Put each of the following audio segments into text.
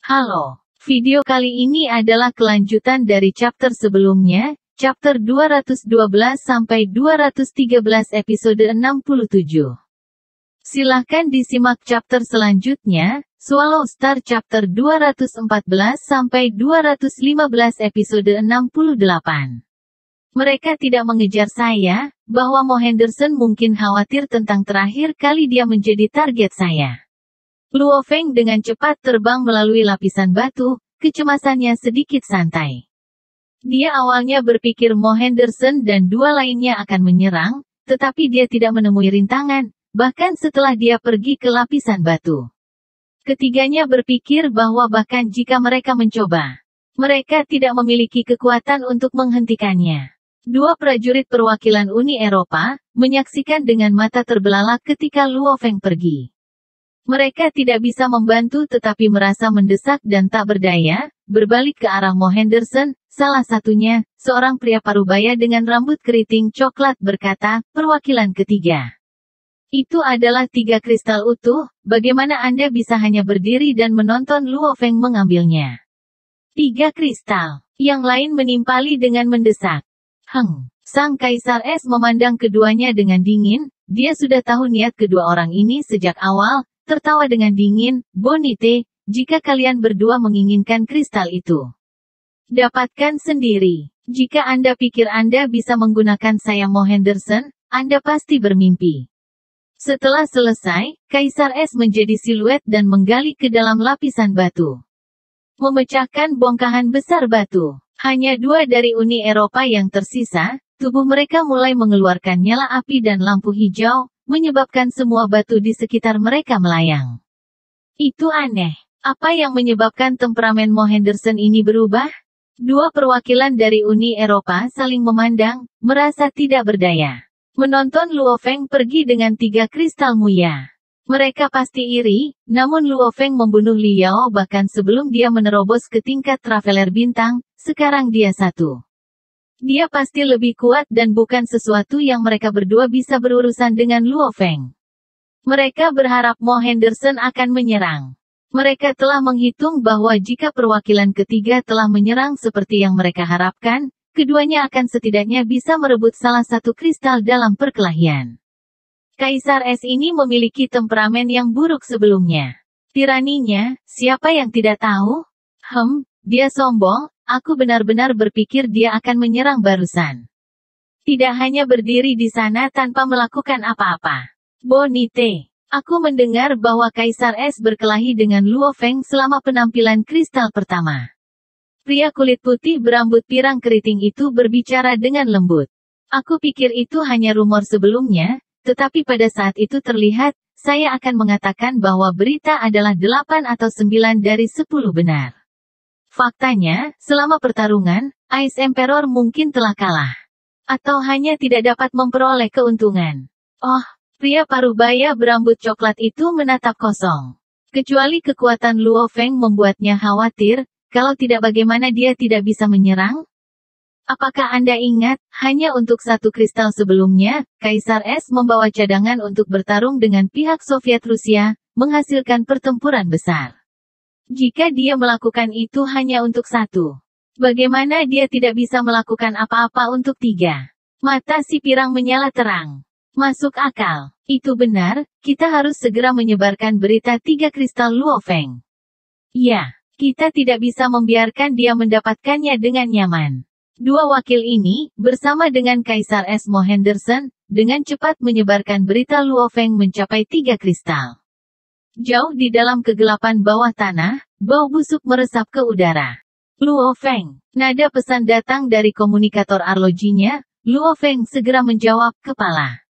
Halo, video kali ini adalah kelanjutan dari chapter sebelumnya, chapter 212 sampai 213 episode 67. Silahkan disimak chapter selanjutnya, Swallow Star chapter 214 sampai 215 episode 68. Mereka tidak mengejar saya, bahwa Mo Henderson mungkin khawatir tentang terakhir kali dia menjadi target saya. Luo Feng dengan cepat terbang melalui lapisan batu, kecemasannya sedikit santai. Dia awalnya berpikir Mo Henderson dan dua lainnya akan menyerang, tetapi dia tidak menemui rintangan, bahkan setelah dia pergi ke lapisan batu. Ketiganya berpikir bahwa bahkan jika mereka mencoba, mereka tidak memiliki kekuatan untuk menghentikannya. Dua prajurit perwakilan Uni Eropa, menyaksikan dengan mata terbelalak ketika Luo Feng pergi. Mereka tidak bisa membantu tetapi merasa mendesak dan tak berdaya, berbalik ke arah Mo Henderson, salah satunya, seorang pria parubaya dengan rambut keriting coklat berkata, perwakilan ketiga. Itu adalah 3 kristal utuh, bagaimana Anda bisa hanya berdiri dan menonton Luo Feng mengambilnya? 3 kristal. Yang lain menimpali dengan mendesak. Sang Kaisar Es memandang keduanya dengan dingin, dia sudah tahu niat kedua orang ini sejak awal. Tertawa dengan dingin, Bonite, jika kalian berdua menginginkan kristal itu, dapatkan sendiri. Jika Anda pikir Anda bisa menggunakan saya Mo Henderson, Anda pasti bermimpi. Setelah selesai, Kaisar Es menjadi siluet dan menggali ke dalam lapisan batu. Memecahkan bongkahan besar batu. Hanya 2 dari Uni Eropa yang tersisa, tubuh mereka mulai mengeluarkan nyala api dan lampu hijau, menyebabkan semua batu di sekitar mereka melayang. Itu aneh. Apa yang menyebabkan temperamen Mo Henderson ini berubah? 2 perwakilan dari Uni Eropa saling memandang, merasa tidak berdaya. Menonton Luo Feng pergi dengan 3 kristal muya. Mereka pasti iri, namun Luo Feng membunuh Liao bahkan sebelum dia menerobos ke tingkat Traveler Bintang, sekarang dia 1. Dia pasti lebih kuat dan bukan sesuatu yang mereka berdua bisa berurusan dengan Luo Feng. Mereka berharap Mo Henderson akan menyerang. Mereka telah menghitung bahwa jika perwakilan ketiga telah menyerang seperti yang mereka harapkan, keduanya akan setidaknya bisa merebut salah satu kristal dalam perkelahian. Kaisar Es ini memiliki temperamen yang buruk sebelumnya. Tiraninya, siapa yang tidak tahu? Dia sombong. Aku benar-benar berpikir dia akan menyerang barusan. Tidak hanya berdiri di sana tanpa melakukan apa-apa. Bonite, aku mendengar bahwa Kaisar Es berkelahi dengan Luo Feng selama penampilan kristal pertama. Pria kulit putih berambut pirang keriting itu berbicara dengan lembut. Aku pikir itu hanya rumor sebelumnya, tetapi pada saat itu terlihat, saya akan mengatakan bahwa berita adalah 8 atau 9 dari 10 benar. Faktanya, selama pertarungan, Ice Emperor mungkin telah kalah. Atau hanya tidak dapat memperoleh keuntungan. Oh, pria parubaya berambut coklat itu menatap kosong. Kecuali kekuatan Luo Feng membuatnya khawatir, kalau tidak bagaimana dia tidak bisa menyerang? Apakah Anda ingat, hanya untuk 1 kristal sebelumnya, Kaisar Es membawa cadangan untuk bertarung dengan pihak Soviet Rusia, menghasilkan pertempuran besar. Jika dia melakukan itu hanya untuk 1, bagaimana dia tidak bisa melakukan apa-apa untuk 3? Mata si pirang menyala terang. Masuk akal. Itu benar, kita harus segera menyebarkan berita 3 kristal Luo Feng. Ya, kita tidak bisa membiarkan dia mendapatkannya dengan nyaman. 2 wakil ini, bersama dengan Kaisar Es Mo Henderson, dengan cepat menyebarkan berita Luo Feng mencapai 3 kristal. Jauh di dalam kegelapan bawah tanah, bau busuk meresap ke udara. Luo Feng. Nada pesan datang dari komunikator arlojinya. Luo Feng segera menjawab, kepala.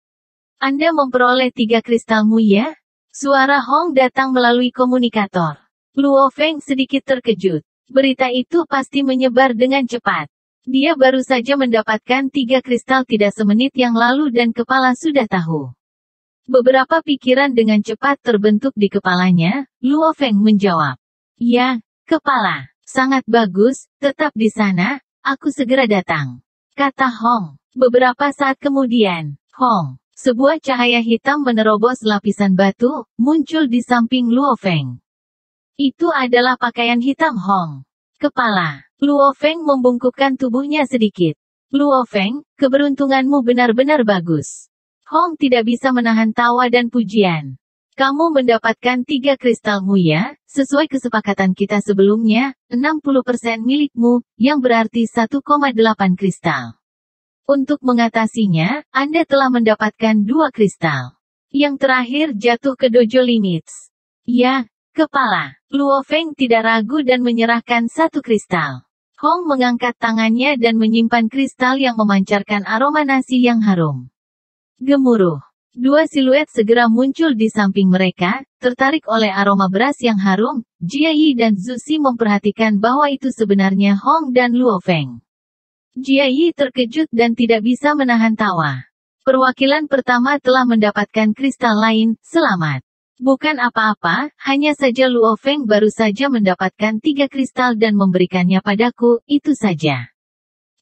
Anda memperoleh 3 kristal muya? Suara Hong datang melalui komunikator. Luo Feng sedikit terkejut. Berita itu pasti menyebar dengan cepat. Dia baru saja mendapatkan 3 kristal tidak semenit yang lalu dan kepala sudah tahu. Beberapa pikiran dengan cepat terbentuk di kepalanya. Luo Feng menjawab. Ya, kepala. Sangat bagus, tetap di sana, aku segera datang. Kata Hong. Beberapa saat kemudian, sebuah cahaya hitam menerobos lapisan batu, muncul di samping Luo Feng. Itu adalah pakaian hitam Hong. Kepala. Luo Feng membungkukkan tubuhnya sedikit. Luo Feng, keberuntunganmu benar-benar bagus. Hong tidak bisa menahan tawa dan pujian. Kamu mendapatkan 3 kristal Muya, sesuai kesepakatan kita sebelumnya, 60% milikmu, yang berarti 1,8 kristal. Untuk mengatasinya, Anda telah mendapatkan 2 kristal. Yang terakhir jatuh ke Dojo Limits. Ya, kepala. Luo Feng tidak ragu dan menyerahkan 1 kristal. Hong mengangkat tangannya dan menyimpan kristal yang memancarkan aroma nasi yang harum. Gemuruh. 2 siluet segera muncul di samping mereka, tertarik oleh aroma beras yang harum. Jia Yi dan Zhu Si memperhatikan bahwa itu sebenarnya Hong dan Luo Feng. Jia Yi terkejut dan tidak bisa menahan tawa. Perwakilan pertama telah mendapatkan kristal lain, selamat. Bukan apa-apa, hanya saja Luo Feng baru saja mendapatkan 3 kristal dan memberikannya padaku, itu saja.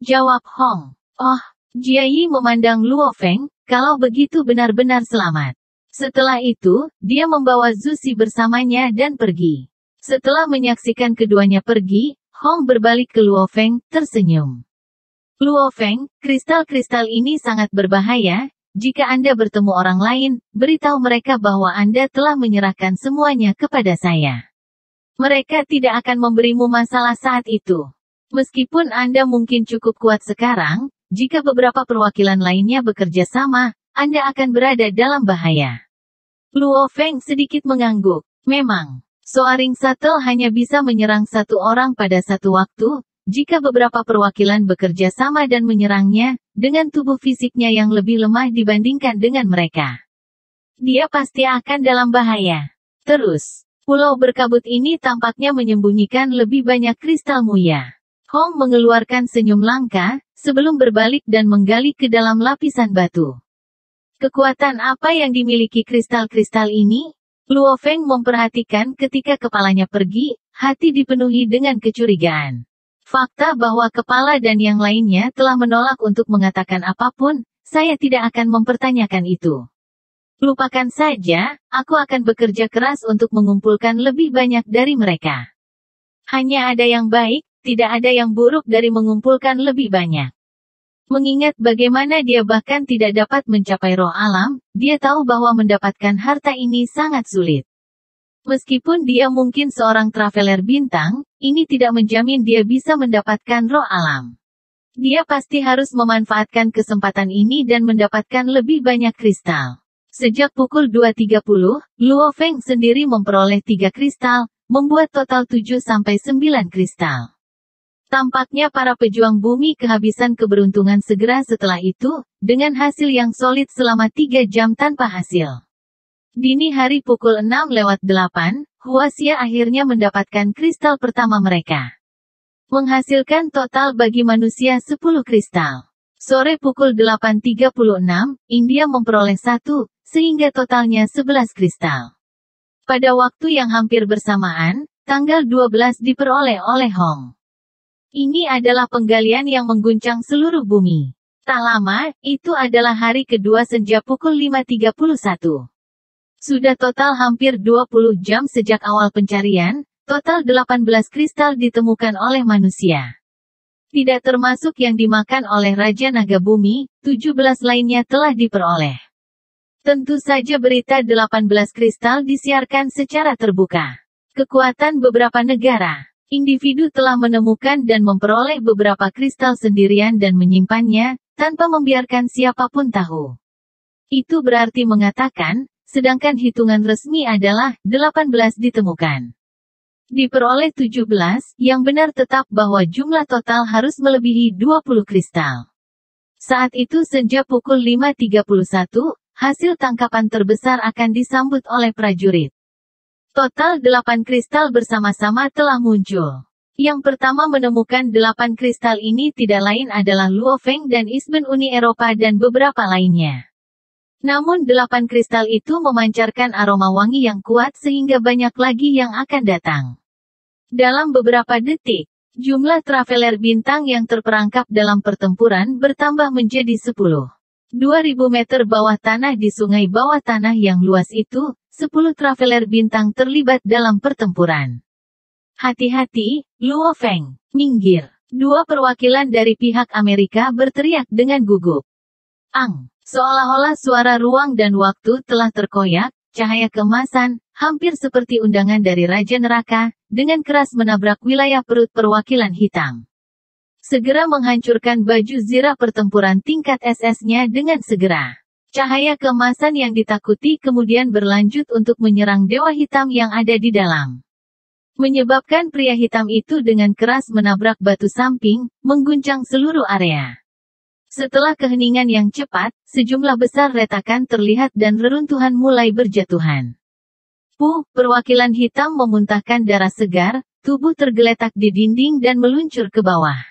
Jawab Hong. Oh, Jia Yi memandang Luo Feng, kalau begitu benar-benar selamat. Setelah itu, dia membawa Zhu Si bersamanya dan pergi. Setelah menyaksikan keduanya pergi, Hong berbalik ke Luo Feng, tersenyum. Luo Feng, kristal-kristal ini sangat berbahaya. Jika Anda bertemu orang lain, beritahu mereka bahwa Anda telah menyerahkan semuanya kepada saya. Mereka tidak akan memberimu masalah saat itu. Meskipun Anda mungkin cukup kuat sekarang, jika beberapa perwakilan lainnya bekerja sama, Anda akan berada dalam bahaya. Luo Feng sedikit mengangguk. Memang, Soaring Shuttle hanya bisa menyerang 1 orang pada satu waktu. Jika beberapa perwakilan bekerja sama dan menyerangnya, dengan tubuh fisiknya yang lebih lemah dibandingkan dengan mereka, dia pasti akan dalam bahaya. Terus, pulau berkabut ini tampaknya menyembunyikan lebih banyak kristal Muya. Hong mengeluarkan senyum langka, sebelum berbalik dan menggali ke dalam lapisan batu. Kekuatan apa yang dimiliki kristal-kristal ini? Luo Feng memperhatikan ketika kepalanya pergi, hati dipenuhi dengan kecurigaan. Fakta bahwa kepala dan yang lainnya telah menolak untuk mengatakan apapun, saya tidak akan mempertanyakan itu. Lupakan saja, aku akan bekerja keras untuk mengumpulkan lebih banyak dari mereka. Hanya ada yang baik, tidak ada yang buruk dari mengumpulkan lebih banyak. Mengingat bagaimana dia bahkan tidak dapat mencapai roh alam, dia tahu bahwa mendapatkan harta ini sangat sulit. Meskipun dia mungkin seorang traveler bintang, ini tidak menjamin dia bisa mendapatkan roh alam. Dia pasti harus memanfaatkan kesempatan ini dan mendapatkan lebih banyak kristal. Sejak pukul 2.30, Luo Feng sendiri memperoleh 3 kristal, membuat total 7-9 kristal. Tampaknya para pejuang bumi kehabisan keberuntungan segera setelah itu, dengan hasil yang solid selama 3 jam tanpa hasil. Dini hari pukul 6:08, Huaxia akhirnya mendapatkan kristal pertama mereka. Menghasilkan total bagi manusia 10 kristal. Sore pukul 8.36, India memperoleh 1, sehingga totalnya 11 kristal. Pada waktu yang hampir bersamaan, tanggal 12 diperoleh oleh Hong. Ini adalah penggalian yang mengguncang seluruh bumi. Tak lama, itu adalah hari kedua senja pukul 5.31. Sudah total hampir 20 jam sejak awal pencarian, total 18 kristal ditemukan oleh manusia. Tidak termasuk yang dimakan oleh Raja Naga Bumi, 17 lainnya telah diperoleh. Tentu saja berita 18 kristal disiarkan secara terbuka. Kekuatan beberapa negara. Individu telah menemukan dan memperoleh beberapa kristal sendirian dan menyimpannya, tanpa membiarkan siapapun tahu. Itu berarti mengatakan, sedangkan hitungan resmi adalah 18 ditemukan. Diperoleh 17, yang benar tetap bahwa jumlah total harus melebihi 20 kristal. Saat itu senja pukul 5.31, hasil tangkapan terbesar akan disambut oleh prajurit. Total 8 kristal bersama-sama telah muncul. Yang pertama menemukan 8 kristal ini tidak lain adalah Luo Feng dan Isben Uni Eropa dan beberapa lainnya. Namun 8 kristal itu memancarkan aroma wangi yang kuat sehingga banyak lagi yang akan datang. Dalam beberapa detik, jumlah traveler bintang yang terperangkap dalam pertempuran bertambah menjadi 10. 2000 meter bawah tanah di sungai bawah tanah yang luas itu, 10 Traveler Bintang terlibat dalam pertempuran. Hati-hati, Luo Feng, minggir. Dua perwakilan dari pihak Amerika berteriak dengan gugup. Ang, seolah-olah suara ruang dan waktu telah terkoyak, cahaya keemasan, hampir seperti undangan dari Raja Neraka, dengan keras menabrak wilayah perut perwakilan hitam. Segera menghancurkan baju zirah pertempuran tingkat SS-nya dengan segera. Cahaya keemasan yang ditakuti kemudian berlanjut untuk menyerang Dewa Hitam yang ada di dalam. Menyebabkan pria hitam itu dengan keras menabrak batu samping, mengguncang seluruh area. Setelah keheningan yang cepat, sejumlah besar retakan terlihat dan reruntuhan mulai berjatuhan. Perwakilan hitam memuntahkan darah segar, tubuh tergeletak di dinding dan meluncur ke bawah.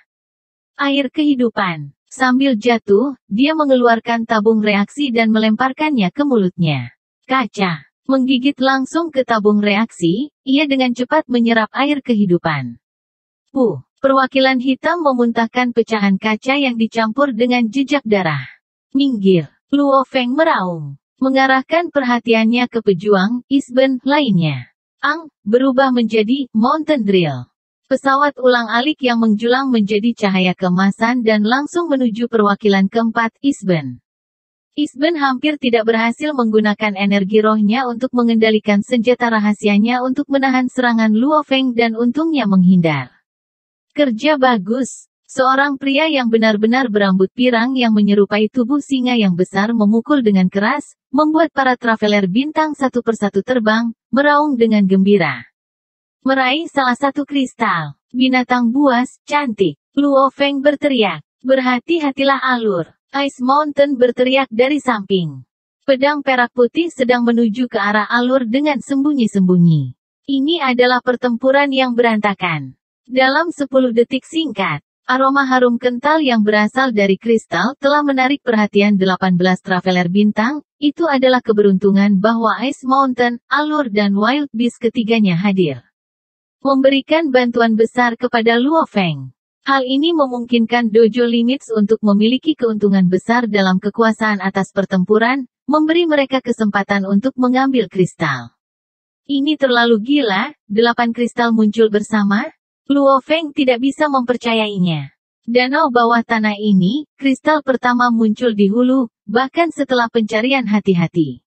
Air kehidupan. Sambil jatuh, dia mengeluarkan tabung reaksi dan melemparkannya ke mulutnya. Kaca. Menggigit langsung ke tabung reaksi, ia dengan cepat menyerap air kehidupan. Perwakilan hitam memuntahkan pecahan kaca yang dicampur dengan jejak darah. Minggir. Luo Feng meraung. Mengarahkan perhatiannya ke pejuang, Isben, lainnya. Ang, berubah menjadi Mountain Drill. Pesawat ulang-alik yang menjulang menjadi cahaya keemasan dan langsung menuju perwakilan keempat, Isben. Isben hampir tidak berhasil menggunakan energi rohnya untuk mengendalikan senjata rahasianya untuk menahan serangan Luo Feng dan untungnya menghindar. Kerja bagus. Seorang pria yang benar-benar berambut pirang yang menyerupai tubuh singa yang besar memukul dengan keras, membuat para Traveler Bintang satu persatu terbang, meraung dengan gembira. Meraih salah satu kristal. Binatang buas, cantik. Luo Feng berteriak. Berhati-hatilah alur. Ice Mountain berteriak dari samping. Pedang perak putih sedang menuju ke arah alur dengan sembunyi-sembunyi. Ini adalah pertempuran yang berantakan. Dalam 10 detik singkat, aroma harum kental yang berasal dari kristal telah menarik perhatian 18 Traveler Bintang. Itu adalah keberuntungan bahwa Ice Mountain, alur dan Wild Beast ketiganya hadir. Memberikan bantuan besar kepada Luo Feng. Hal ini memungkinkan Dojo Limits untuk memiliki keuntungan besar dalam kekuasaan atas pertempuran, memberi mereka kesempatan untuk mengambil kristal. Ini terlalu gila, 8 kristal muncul bersama? Luo Feng tidak bisa mempercayainya. Danau bawah tanah ini, kristal pertama muncul di hulu, bahkan setelah pencarian hati-hati.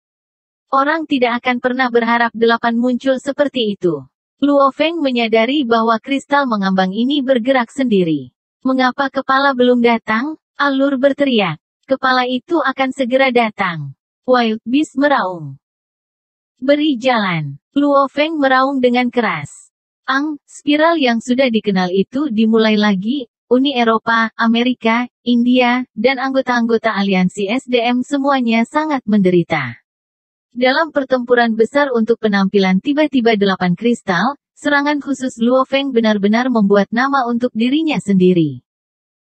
Orang tidak akan pernah berharap 8 muncul seperti itu. Luo Feng menyadari bahwa kristal mengambang ini bergerak sendiri. Mengapa kepala belum datang? Alur berteriak. Kepala itu akan segera datang. Wild Beast meraung. Beri jalan. Luo Feng meraung dengan keras. Ang, spiral yang sudah dikenal itu dimulai lagi. Uni Eropa, Amerika, India, dan anggota-anggota aliansi SDM semuanya sangat menderita. Dalam pertempuran besar untuk penampilan tiba-tiba 8 kristal, serangan khusus Luo Feng benar-benar membuat nama untuk dirinya sendiri.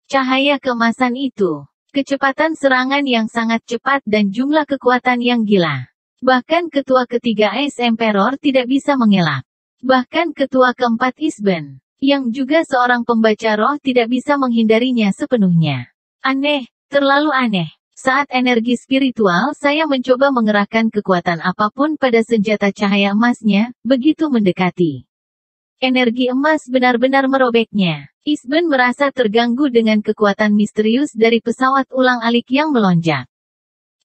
Cahaya keemasan itu, kecepatan serangan yang sangat cepat dan jumlah kekuatan yang gila. Bahkan ketua ketiga Ice Emperor tidak bisa mengelak. Bahkan ketua keempat Isben, yang juga seorang pembaca roh tidak bisa menghindarinya sepenuhnya. Aneh, terlalu aneh. Saat energi spiritual saya mencoba mengerahkan kekuatan apapun pada senjata cahaya emasnya, begitu mendekati. Energi emas benar-benar merobeknya. Isben merasa terganggu dengan kekuatan misterius dari pesawat ulang-alik yang melonjak.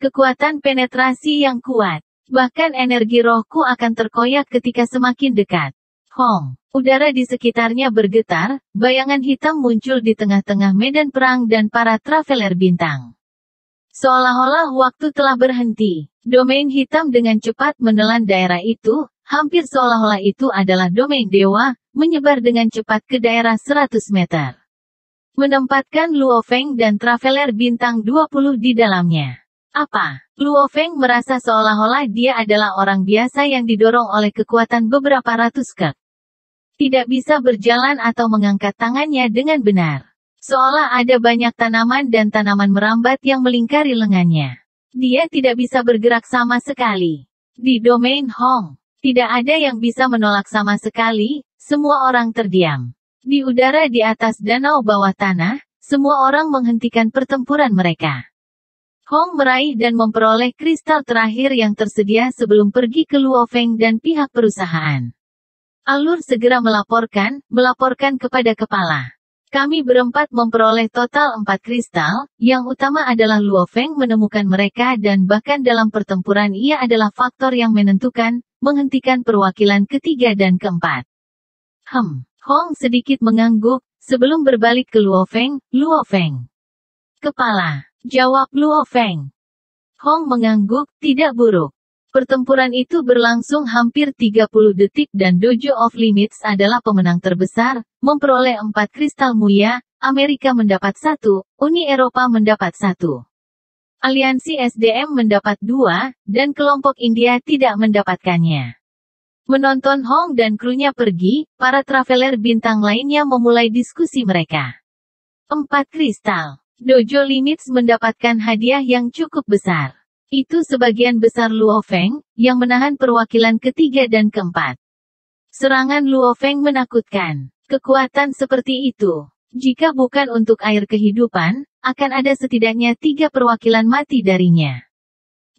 Kekuatan penetrasi yang kuat. Bahkan energi rohku akan terkoyak ketika semakin dekat. Hong. Udara di sekitarnya bergetar, bayangan hitam muncul di tengah-tengah medan perang dan para Traveler Bintang. Seolah-olah waktu telah berhenti. Domain hitam dengan cepat menelan daerah itu, hampir seolah-olah itu adalah domain dewa, menyebar dengan cepat ke daerah 100 meter. Menempatkan Luo Feng dan Traveler Bintang 20 di dalamnya. Apa? Luo Feng merasa seolah-olah dia adalah orang biasa yang didorong oleh kekuatan beberapa ratus kek. Tidak bisa berjalan atau mengangkat tangannya dengan benar. Seolah ada banyak tanaman dan tanaman merambat yang melingkari lengannya. Dia tidak bisa bergerak sama sekali. Di domain Hong, tidak ada yang bisa menolak sama sekali, semua orang terdiam. Di udara di atas danau bawah tanah, semua orang menghentikan pertempuran mereka. Hong meraih dan memperoleh kristal terakhir yang tersedia sebelum pergi ke Luo Feng dan pihak perusahaan. Alur segera melaporkan kepada kepala. Kami berempat memperoleh total 4 kristal, yang utama adalah Luo Feng menemukan mereka dan bahkan dalam pertempuran ia adalah faktor yang menentukan, menghentikan perwakilan ketiga dan keempat. Hong sedikit mengangguk, sebelum berbalik ke Luo Feng. Kepala, jawab Luo Feng. Hong mengangguk, tidak buruk. Pertempuran itu berlangsung hampir 30 detik dan Dojo of Limits adalah pemenang terbesar, memperoleh 4 kristal muya, Amerika mendapat 1, Uni Eropa mendapat 1. Aliansi SDM mendapat 2, dan kelompok India tidak mendapatkannya. Menonton Hong dan krunya pergi, para traveler bintang lainnya memulai diskusi mereka. 4 kristal. Dojo Limits mendapatkan hadiah yang cukup besar. Itu sebagian besar Luo Feng, yang menahan perwakilan ketiga dan keempat. Serangan Luo Feng menakutkan. Kekuatan seperti itu, jika bukan untuk air kehidupan, akan ada setidaknya 3 perwakilan mati darinya.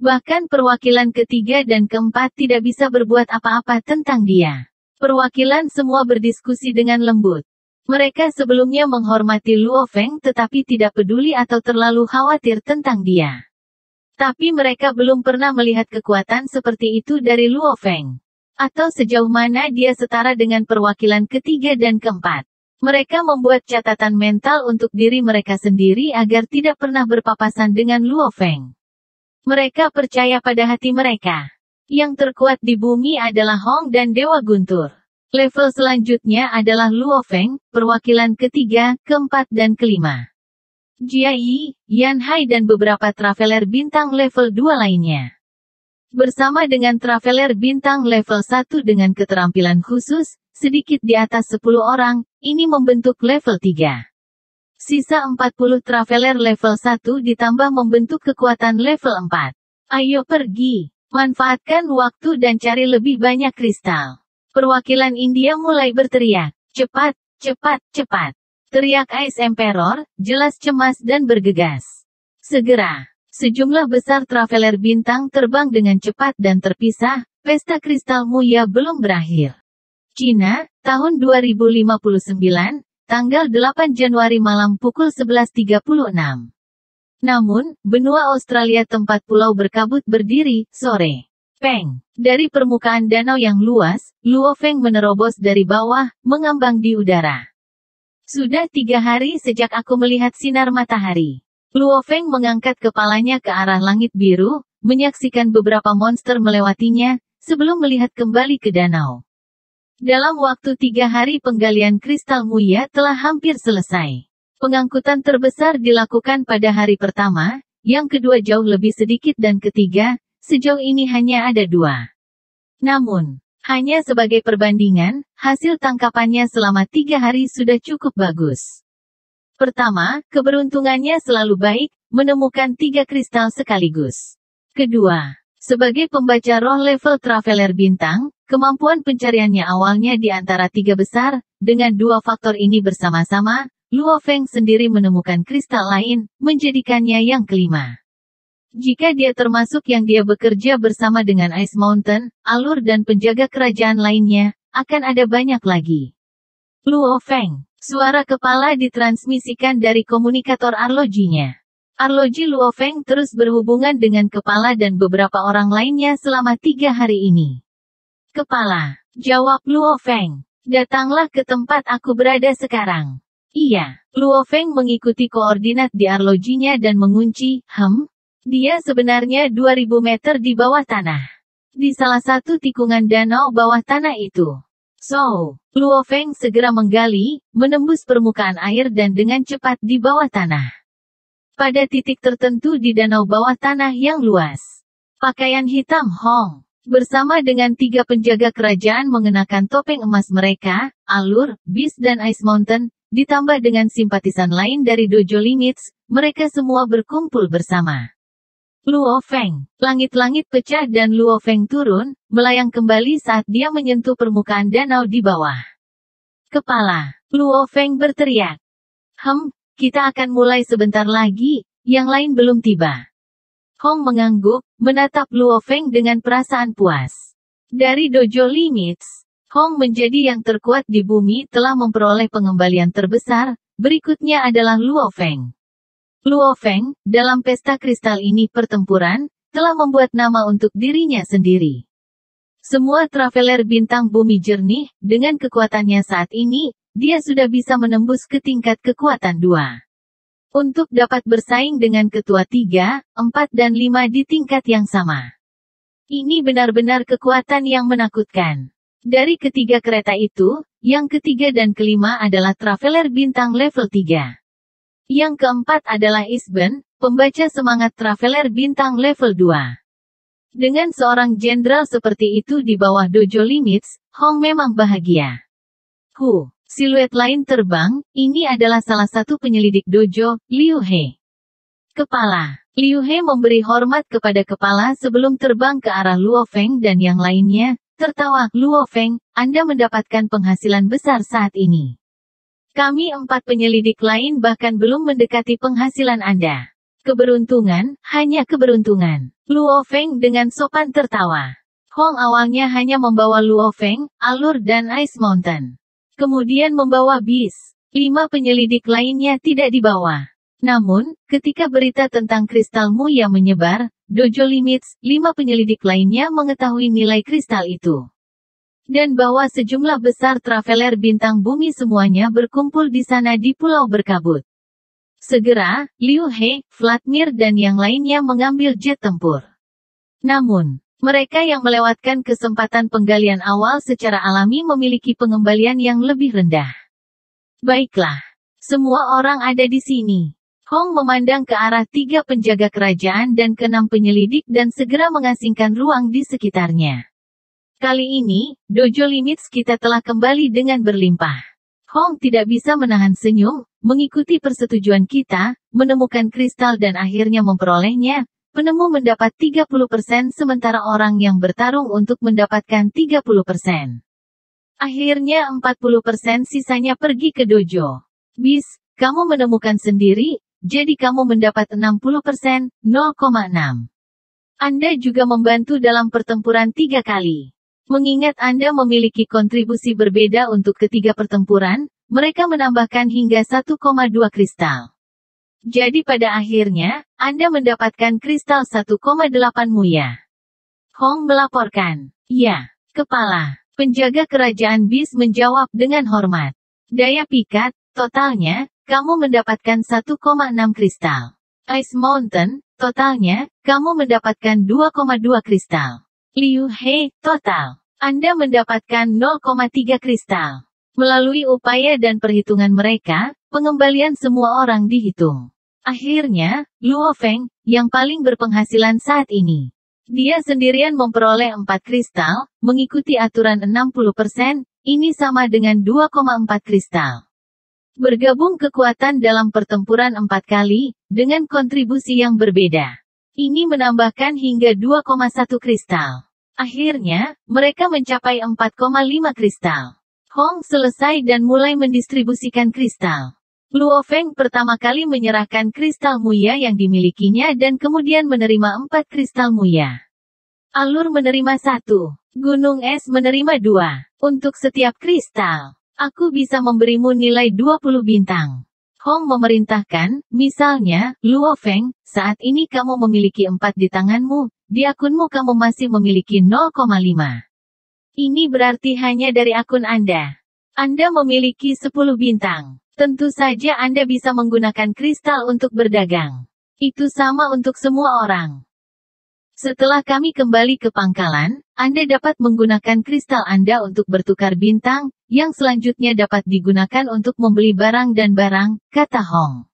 Bahkan perwakilan ketiga dan keempat tidak bisa berbuat apa-apa tentang dia. Perwakilan semua berdiskusi dengan lembut. Mereka sebelumnya menghormati Luo Feng tetapi tidak peduli atau terlalu khawatir tentang dia. Tapi mereka belum pernah melihat kekuatan seperti itu dari Luo Feng. Atau sejauh mana dia setara dengan perwakilan ketiga dan keempat. Mereka membuat catatan mental untuk diri mereka sendiri agar tidak pernah berpapasan dengan Luo Feng. Mereka percaya pada hati mereka. Yang terkuat di bumi adalah Hong dan Dewa Guntur. Level selanjutnya adalah Luo Feng, perwakilan ketiga, keempat dan kelima. Jia Yi, Yan Hai dan beberapa traveler bintang level 2 lainnya. Bersama dengan traveler bintang level 1 dengan keterampilan khusus, sedikit di atas 10 orang, ini membentuk level 3. Sisa 40 traveler level 1 ditambah membentuk kekuatan level 4. Ayo pergi, manfaatkan waktu dan cari lebih banyak kristal. Perwakilan India mulai berteriak, cepat, cepat, cepat. Teriak Ice Emperor, jelas cemas dan bergegas. Segera, sejumlah besar traveler bintang terbang dengan cepat dan terpisah, pesta kristal muya belum berakhir. Cina, tahun 2059, tanggal 8 Januari malam pukul 11.36. Namun, benua Australia tempat pulau berkabut berdiri, sore. Peng, dari permukaan danau yang luas, Luo Feng menerobos dari bawah, mengambang di udara. Sudah 3 hari sejak aku melihat sinar matahari. Luo Feng mengangkat kepalanya ke arah langit biru, menyaksikan beberapa monster melewatinya, sebelum melihat kembali ke danau. Dalam waktu 3 hari penggalian kristal muya telah hampir selesai. Pengangkutan terbesar dilakukan pada hari pertama, yang kedua jauh lebih sedikit dan ketiga, sejauh ini hanya ada 2. Namun, hanya sebagai perbandingan, hasil tangkapannya selama 3 hari sudah cukup bagus. Pertama, keberuntungannya selalu baik, menemukan 3 kristal sekaligus. Kedua, sebagai pembaca roh level traveler bintang, kemampuan pencariannya awalnya di antara 3 besar, dengan 2 faktor ini bersama-sama, Luo Feng sendiri menemukan kristal lain, menjadikannya yang kelima. Jika dia termasuk yang dia bekerja bersama dengan Ice Mountain, alur dan penjaga kerajaan lainnya, akan ada banyak lagi. Luo Feng. Suara kepala ditransmisikan dari komunikator arlojinya. Arloji Luo Feng terus berhubungan dengan kepala dan beberapa orang lainnya selama 3 hari ini. Kepala. Jawab Luo Feng. Datanglah ke tempat aku berada sekarang. Iya. Luo Feng mengikuti koordinat di arlojinya dan mengunci, dia sebenarnya 2000 meter di bawah tanah. Di salah satu tikungan danau bawah tanah itu. Luo Feng segera menggali, menembus permukaan air dan dengan cepat di bawah tanah. Pada titik tertentu di danau bawah tanah yang luas. Pakaian hitam Hong, bersama dengan 3 penjaga kerajaan mengenakan topeng emas mereka, alur, Beast dan Ice Mountain, ditambah dengan simpatisan lain dari Dojo Limits, mereka semua berkumpul bersama. Luo Feng. Langit-langit pecah dan Luo Feng turun, melayang kembali saat dia menyentuh permukaan danau di bawah. Kepala. Luo Feng berteriak. Kita akan mulai sebentar lagi, yang lain belum tiba. Hong mengangguk, menatap Luo Feng dengan perasaan puas. Dari Dojo Limits, Hong menjadi yang terkuat di bumi telah memperoleh pengembalian terbesar, berikutnya adalah Luo Feng. Luo Feng, dalam pesta kristal ini pertempuran, telah membuat nama untuk dirinya sendiri. Semua traveler bintang bumi jernih, dengan kekuatannya saat ini, dia sudah bisa menembus ke tingkat kekuatan 2. Untuk dapat bersaing dengan ketua 3, 4 dan 5 di tingkat yang sama. Ini benar-benar kekuatan yang menakutkan. Dari ketiga kereta itu, yang ketiga dan kelima adalah traveler bintang level 3. Yang keempat adalah Isben, pembaca semangat traveler bintang level 2. Dengan seorang jenderal seperti itu di bawah Dojo Limits, Hong memang bahagia. Siluet lain terbang, ini adalah salah satu penyelidik dojo, Liu He. Kepala. Liu He memberi hormat kepada kepala sebelum terbang ke arah Luo Feng dan yang lainnya, tertawa, Luo Feng, Anda mendapatkan penghasilan besar saat ini. Kami 4 penyelidik lain bahkan belum mendekati penghasilan Anda. Keberuntungan, hanya keberuntungan. Luo Feng dengan sopan tertawa. Hong awalnya hanya membawa Luo Feng, Alur dan Ice Mountain. Kemudian membawa bis. 5 penyelidik lainnya tidak dibawa. Namun, ketika berita tentang kristal Mu yang menyebar, Dojo Limits, 5 penyelidik lainnya mengetahui nilai kristal itu. Dan bahwa sejumlah besar traveler bintang bumi semuanya berkumpul di sana di Pulau Berkabut. Segera, Liu He, Vladimir dan yang lainnya mengambil jet tempur. Namun, mereka yang melewatkan kesempatan penggalian awal secara alami memiliki pengembalian yang lebih rendah. Baiklah. Semua orang ada di sini. Hong memandang ke arah 3 penjaga kerajaan dan ke-6 penyelidik dan segera mengasingkan ruang di sekitarnya. Kali ini, Dojo Limits kita telah kembali dengan berlimpah. Hong tidak bisa menahan senyum, mengikuti persetujuan kita, menemukan kristal dan akhirnya memperolehnya. Penemu mendapat 30% sementara orang yang bertarung untuk mendapatkan 30%. Akhirnya 40% sisanya pergi ke dojo. Bis, kamu menemukan sendiri, jadi kamu mendapat 60%, 0,6. Anda juga membantu dalam pertempuran 3 kali. Mengingat Anda memiliki kontribusi berbeda untuk ketiga pertempuran, mereka menambahkan hingga 1,2 kristal. Jadi pada akhirnya, Anda mendapatkan kristal 1,8 muya. Hong melaporkan. Ya, kepala. Penjaga kerajaan bis menjawab dengan hormat. Daya pikat, totalnya, kamu mendapatkan 1,6 kristal. Ice Mountain, totalnya, kamu mendapatkan 2,2 kristal. Liu He, total. Anda mendapatkan 0,3 kristal. Melalui upaya dan perhitungan mereka, pengembalian semua orang dihitung. Akhirnya, Luo Feng, yang paling berpenghasilan saat ini. Dia sendirian memperoleh 4 kristal, mengikuti aturan 60%, ini sama dengan 2,4 kristal. Bergabung kekuatan dalam pertempuran 4 kali, dengan kontribusi yang berbeda. Ini menambahkan hingga 2,1 kristal. Akhirnya, mereka mencapai 4,5 kristal. Hong selesai dan mulai mendistribusikan kristal. Luo Feng pertama kali menyerahkan kristal muya yang dimilikinya dan kemudian menerima 4 kristal muya. Alur menerima 1. Gunung Es menerima 2. Untuk setiap kristal, aku bisa memberimu nilai 20 bintang. Hong memerintahkan, misalnya, Luo Feng, saat ini kamu memiliki 4 di tanganmu, di akunmu kamu masih memiliki 0,5. Ini berarti hanya dari akun Anda. Anda memiliki 10 bintang. Tentu saja Anda bisa menggunakan kristal untuk berdagang. Itu sama untuk semua orang. Setelah kami kembali ke pangkalan, Anda dapat menggunakan kristal Anda untuk bertukar bintang, yang selanjutnya dapat digunakan untuk membeli barang dan barang, kata Hong.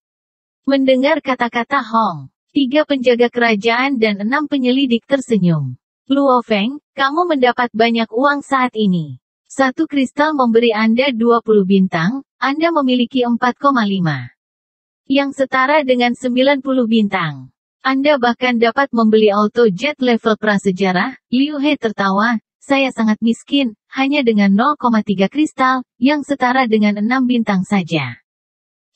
Mendengar kata-kata Hong, 3 penjaga kerajaan dan 6 penyelidik tersenyum. Luo Feng, kamu mendapat banyak uang saat ini. 1 kristal memberi Anda 20 bintang, Anda memiliki 4,5. Yang setara dengan 90 bintang. Anda bahkan dapat membeli auto jet level prasejarah. Liu He tertawa, saya sangat miskin, hanya dengan 0,3 kristal, yang setara dengan 6 bintang saja.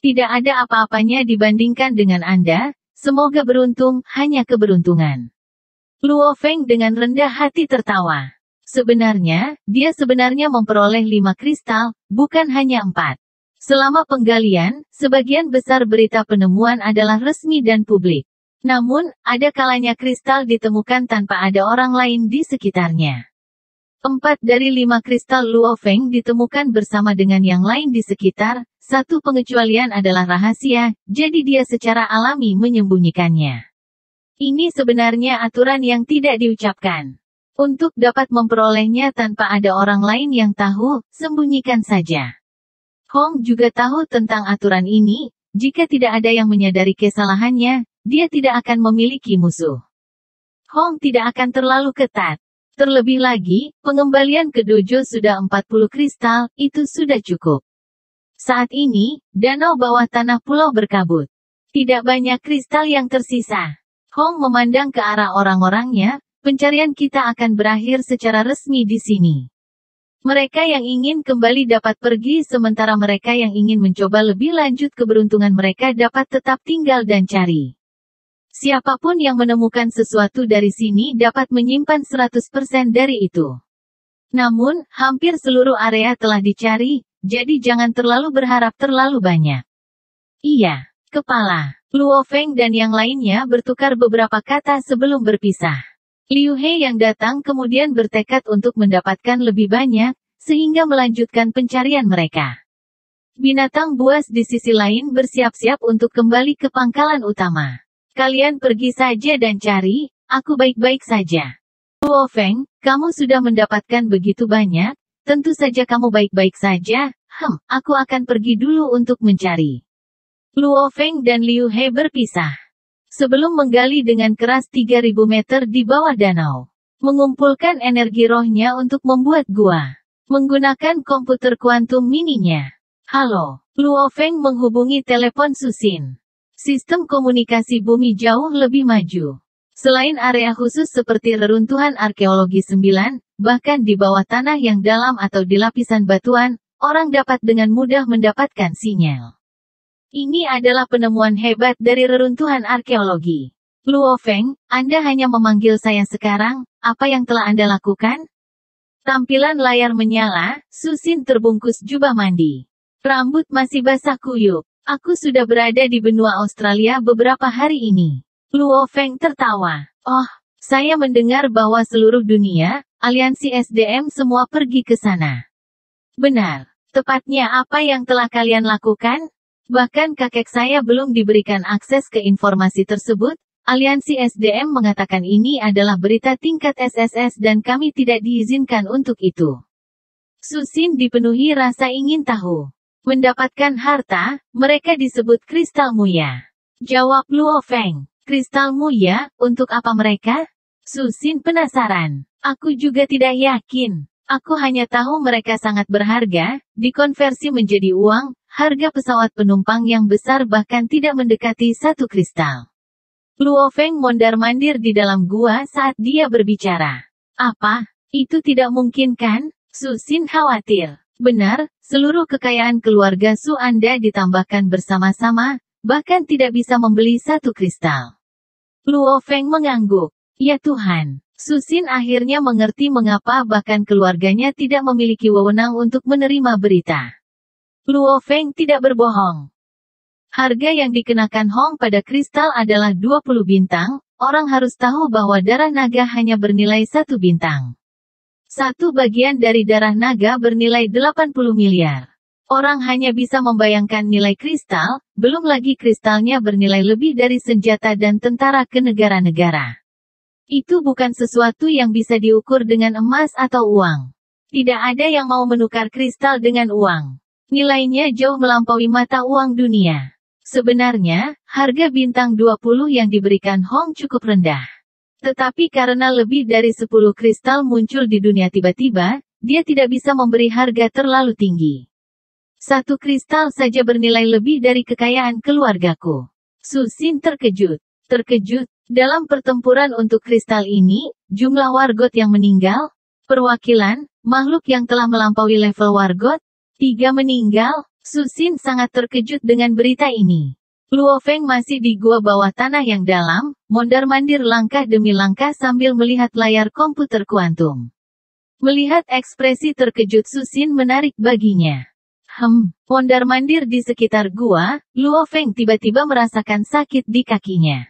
Tidak ada apa-apanya dibandingkan dengan Anda, semoga beruntung, hanya keberuntungan. Luo Feng dengan rendah hati tertawa. Sebenarnya, dia sebenarnya memperoleh 5 kristal, bukan hanya 4. Selama penggalian, sebagian besar berita penemuan adalah resmi dan publik. Namun, ada kalanya kristal ditemukan tanpa ada orang lain di sekitarnya. 4 dari 5 kristal Luo Feng ditemukan bersama dengan yang lain di sekitar, satu pengecualian adalah rahasia, jadi dia secara alami menyembunyikannya. Ini sebenarnya aturan yang tidak diucapkan. Untuk dapat memperolehnya tanpa ada orang lain yang tahu, sembunyikan saja. Hong juga tahu tentang aturan ini, jika tidak ada yang menyadari kesalahannya, dia tidak akan memiliki musuh. Hong tidak akan terlalu ketat. Terlebih lagi, pengembalian ke dojo sudah 40 kristal, itu sudah cukup. Saat ini, danau bawah tanah pulau berkabut. Tidak banyak kristal yang tersisa. Hong memandang ke arah orang-orangnya, pencarian kita akan berakhir secara resmi di sini. Mereka yang ingin kembali dapat pergi sementara mereka yang ingin mencoba lebih lanjut keberuntungan mereka dapat tetap tinggal dan cari. Siapapun yang menemukan sesuatu dari sini dapat menyimpan 100% dari itu. Namun, hampir seluruh area telah dicari, jadi jangan terlalu berharap terlalu banyak. Iya, kepala. Luo Feng dan yang lainnya bertukar beberapa kata sebelum berpisah. Liu He yang datang kemudian bertekad untuk mendapatkan lebih banyak, sehingga melanjutkan pencarian mereka. Binatang buas di sisi lain bersiap-siap untuk kembali ke pangkalan utama. Kalian pergi saja dan cari, aku baik-baik saja. Luo Feng, kamu sudah mendapatkan begitu banyak, tentu saja kamu baik-baik saja, aku akan pergi dulu untuk mencari. Luo Feng dan Liu He berpisah. Sebelum menggali dengan keras 3000 meter di bawah danau. Mengumpulkan energi rohnya untuk membuat gua. Menggunakan komputer kuantum mininya. Halo, Luo Feng menghubungi telepon Susin. Sistem komunikasi bumi jauh lebih maju. Selain area khusus seperti reruntuhan arkeologi 9, bahkan di bawah tanah yang dalam atau di lapisan batuan, orang dapat dengan mudah mendapatkan sinyal. Ini adalah penemuan hebat dari reruntuhan arkeologi. Luo Feng, Anda hanya memanggil saya sekarang, apa yang telah Anda lakukan? Tampilan layar menyala, Susin terbungkus jubah mandi. Rambut masih basah kuyup. Aku sudah berada di benua Australia beberapa hari ini. Luo Feng tertawa. Oh, saya mendengar bahwa seluruh dunia, aliansi SDM semua pergi ke sana. Benar. Tepatnya apa yang telah kalian lakukan? Bahkan kakek saya belum diberikan akses ke informasi tersebut. Aliansi SDM mengatakan ini adalah berita tingkat SSS dan kami tidak diizinkan untuk itu. Susin dipenuhi rasa ingin tahu. Mendapatkan harta, mereka disebut kristal muya. Jawab Luo Feng. Kristal muya, untuk apa mereka? Susin penasaran. Aku juga tidak yakin. Aku hanya tahu mereka sangat berharga, dikonversi menjadi uang, harga pesawat penumpang yang besar bahkan tidak mendekati 1 kristal. Luo Feng mondar-mandir di dalam gua saat dia berbicara. Apa? Itu tidak mungkin kan? Susin khawatir. Benar, seluruh kekayaan keluarga Su Anda ditambahkan bersama-sama, bahkan tidak bisa membeli 1 kristal. Luo Feng mengangguk. Ya Tuhan. Susin akhirnya mengerti mengapa bahkan keluarganya tidak memiliki wewenang untuk menerima berita. Luo Feng tidak berbohong. Harga yang dikenakan Hong pada kristal adalah 20 bintang, orang harus tahu bahwa darah naga hanya bernilai 1 bintang. 1 bagian dari darah naga bernilai 80 miliar. Orang hanya bisa membayangkan nilai kristal, belum lagi kristalnya bernilai lebih dari senjata dan tentara ke negara-negara. Itu bukan sesuatu yang bisa diukur dengan emas atau uang. Tidak ada yang mau menukar kristal dengan uang. Nilainya jauh melampaui mata uang dunia. Sebenarnya, harga bintang 20 yang diberikan Hong cukup rendah. Tetapi karena lebih dari 10 kristal muncul di dunia tiba-tiba, dia tidak bisa memberi harga terlalu tinggi. 1 kristal saja bernilai lebih dari kekayaan keluargaku. Susin terkejut. Terkejut, dalam pertempuran untuk kristal ini, jumlah wargot yang meninggal, perwakilan, makhluk yang telah melampaui level wargot, 3 meninggal, Susin sangat terkejut dengan berita ini. Luo Feng masih di gua bawah tanah yang dalam, mondar-mandir langkah demi langkah sambil melihat layar komputer kuantum. Melihat ekspresi terkejut Su Xin menarik baginya. Mondar-mandir di sekitar gua, Luo Feng tiba-tiba merasakan sakit di kakinya.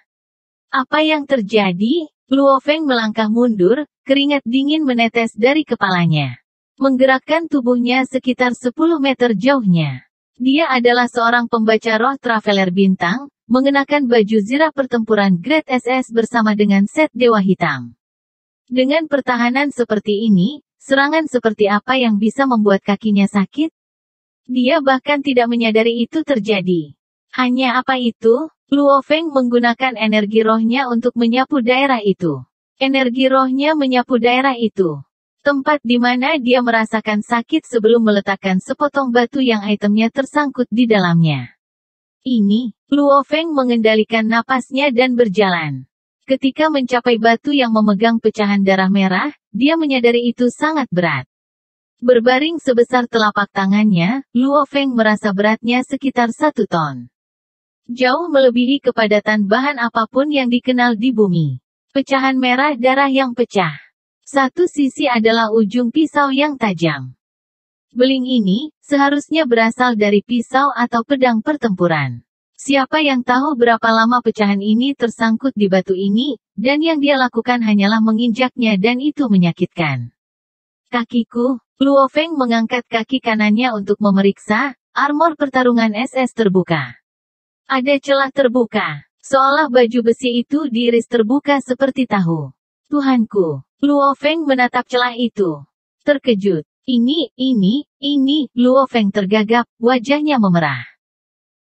Apa yang terjadi? Luo Feng melangkah mundur, keringat dingin menetes dari kepalanya. Menggerakkan tubuhnya sekitar 10 meter jauhnya. Dia adalah seorang pembaca roh Traveler Bintang, mengenakan baju zirah pertempuran Grade SS bersama dengan set Dewa Hitam. Dengan pertahanan seperti ini, serangan seperti apa yang bisa membuat kakinya sakit? Dia bahkan tidak menyadari itu terjadi. Hanya apa itu? Luo Feng menggunakan energi rohnya untuk menyapu daerah itu. Energi rohnya menyapu daerah itu. Tempat di mana dia merasakan sakit sebelum meletakkan sepotong batu yang itemnya tersangkut di dalamnya. Ini, Luo Feng mengendalikan napasnya dan berjalan. Ketika mencapai batu yang memegang pecahan darah merah, dia menyadari itu sangat berat. Berbaring sebesar telapak tangannya, Luo Feng merasa beratnya sekitar 1 ton. Jauh melebihi kepadatan bahan apapun yang dikenal di bumi. Pecahan merah darah yang pecah. Satu sisi adalah ujung pisau yang tajam. Beling ini, seharusnya berasal dari pisau atau pedang pertempuran. Siapa yang tahu berapa lama pecahan ini tersangkut di batu ini, dan yang dia lakukan hanyalah menginjaknya dan itu menyakitkan. Kakiku, Luo Feng mengangkat kaki kanannya untuk memeriksa, armor pertarungan SS terbuka. Ada celah terbuka, seolah baju besi itu diiris terbuka seperti tahu. Tuhanku, Luo Feng menatap celah itu. Terkejut. Ini, Luo Feng tergagap, wajahnya memerah.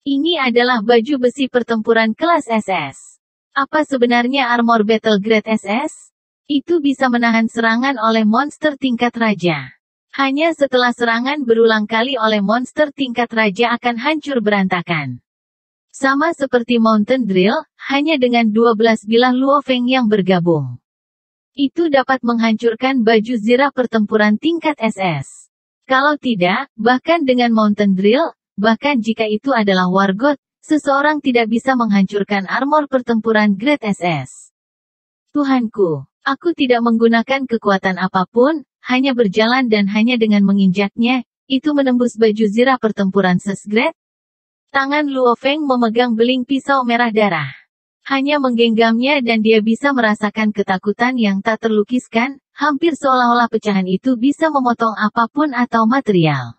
Ini adalah baju besi pertempuran kelas SS. Apa sebenarnya armor battle grade SS? Itu bisa menahan serangan oleh monster tingkat raja. Hanya setelah serangan berulang kali oleh monster tingkat raja akan hancur berantakan. Sama seperti Mountain Drill, hanya dengan 12 bilah Luo Feng yang bergabung. Itu dapat menghancurkan baju zirah pertempuran tingkat SS. Kalau tidak, bahkan dengan Mountain Drill, bahkan jika itu adalah War God, seseorang tidak bisa menghancurkan armor pertempuran Grade SS. Tuhanku, aku tidak menggunakan kekuatan apapun, hanya berjalan dan hanya dengan menginjaknya, itu menembus baju zirah pertempuran Sesgrade? Tangan Luo Feng memegang beling pisau merah darah. Hanya menggenggamnya dan dia bisa merasakan ketakutan yang tak terlukiskan, hampir seolah-olah pecahan itu bisa memotong apapun atau material.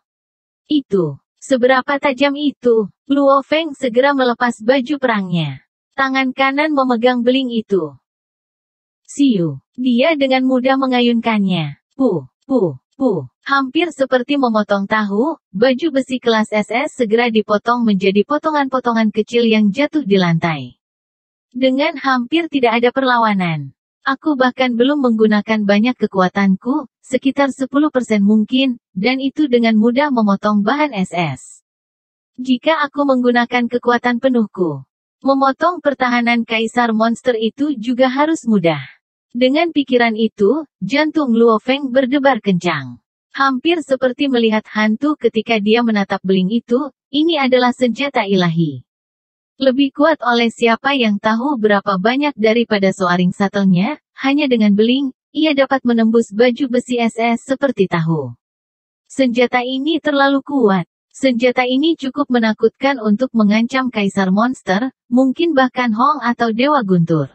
Itu, seberapa tajam itu? Luo Feng segera melepas baju perangnya. Tangan kanan memegang beling itu. Siu, dia dengan mudah mengayunkannya. Hampir seperti memotong tahu, baju besi kelas SS segera dipotong menjadi potongan-potongan kecil yang jatuh di lantai. Dengan hampir tidak ada perlawanan. Aku bahkan belum menggunakan banyak kekuatanku, sekitar 10% mungkin, dan itu dengan mudah memotong bahan SS. Jika aku menggunakan kekuatan penuhku, memotong pertahanan kaisar monster itu juga harus mudah. Dengan pikiran itu, jantung Luo Feng berdebar kencang. Hampir seperti melihat hantu ketika dia menatap beling itu, ini adalah senjata ilahi. Lebih kuat oleh siapa yang tahu berapa banyak daripada soaring shuttle-nya, hanya dengan beling, ia dapat menembus baju besi SS seperti tahu. Senjata ini terlalu kuat. Senjata ini cukup menakutkan untuk mengancam kaisar monster, mungkin bahkan Hong atau Dewa Guntur.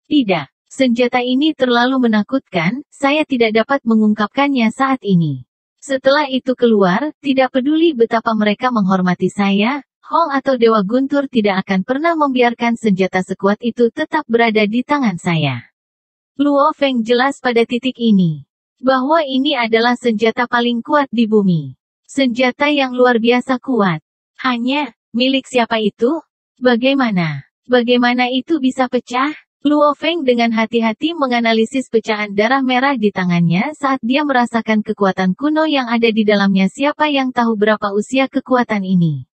Tidak, senjata ini terlalu menakutkan, saya tidak dapat mengungkapkannya saat ini. Setelah itu keluar, tidak peduli betapa mereka menghormati saya, Hong atau Dewa Guntur tidak akan pernah membiarkan senjata sekuat itu tetap berada di tangan saya. Luo Feng jelas pada titik ini. Bahwa ini adalah senjata paling kuat di bumi. Senjata yang luar biasa kuat. Hanya, milik siapa itu? Bagaimana itu bisa pecah? Luo Feng dengan hati-hati menganalisis pecahan darah merah di tangannya saat dia merasakan kekuatan kuno yang ada di dalamnya. Siapa yang tahu berapa usia kekuatan ini?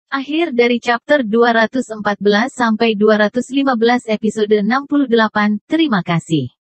Akhir dari chapter 214 sampai 215 episode 68. Terima kasih.